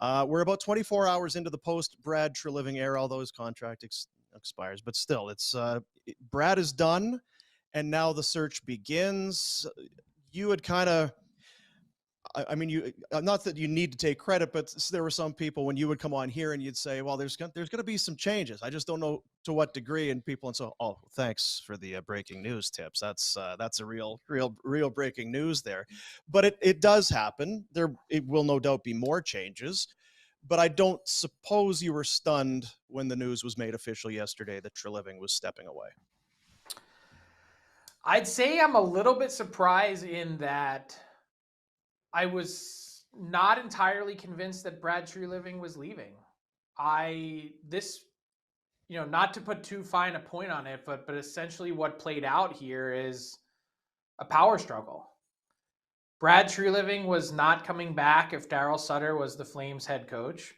We're about 24 hours into the post-Brad Treliving era, although his contract expires. But still, Brad is done, and now the search begins. You had kind of, I mean, not that you need to take credit, but there were some people when you would come on here and you'd say, well, there's going to be some changes. I just don't know to what degree. And people, and so, oh, thanks for the breaking news tips. That's a real breaking news there. But it does happen. It will no doubt be more changes. But I don't suppose you were stunned when the news was made official yesterday that Treliving was stepping away. I'd say I'm a little bit surprised in that I was not entirely convinced that Brad Treliving was leaving. Not to put too fine a point on it, but essentially what played out here is a power struggle. Brad Treliving was not coming back if Darryl Sutter was the Flames head coach.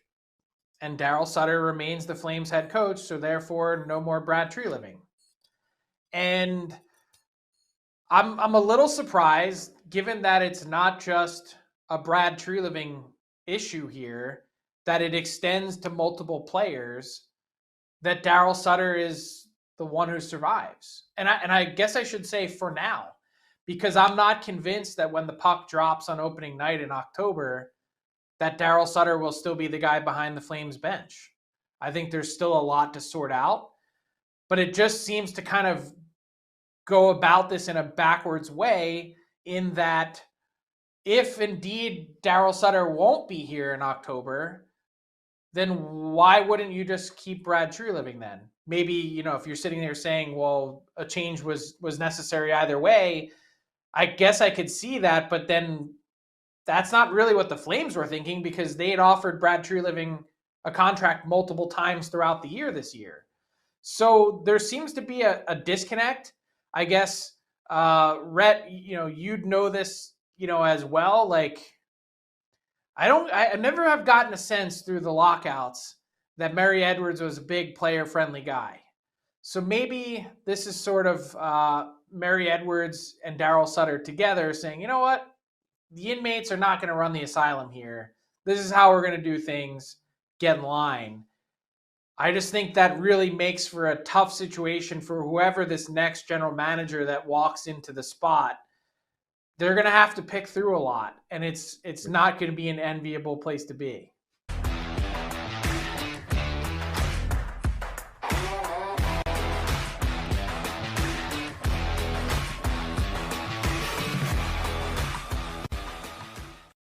And Darryl Sutter remains the Flames head coach, so therefore no more Brad Treliving. And I'm a little surprised, given that it's not just a Brad Treliving issue here, that it extends to multiple players, that Darryl Sutter is the one who survives. And I guess I should say for now, because I'm not convinced that when the puck drops on opening night in October, that Darryl Sutter will still be the guy behind the Flames bench. I think there's still a lot to sort out, but it just seems to kind of go about this in a backwards way, in that if indeed Darryl Sutter won't be here in October, then why wouldn't you just keep Brad Treliving then? Maybe, if you're sitting there saying, well, a change was necessary either way, I guess I could see that, but then that's not really what the Flames were thinking, because they had offered Brad Treliving a contract multiple times throughout the year this year. So there seems to be a disconnect. I guess, Rhett, you'd know this, as well. Like, I never have gotten a sense through the lockouts that Mary Edwards was a big player-friendly guy. So maybe this is sort of Mary Edwards and Darryl Sutter together saying, you know what? The inmates are not going to run the asylum here. This is how we're going to do things. Get in line. I just think that really makes for a tough situation for whoever this next general manager that walks into the spot. They're going to have to pick through a lot, and it's not going to be an enviable place to be.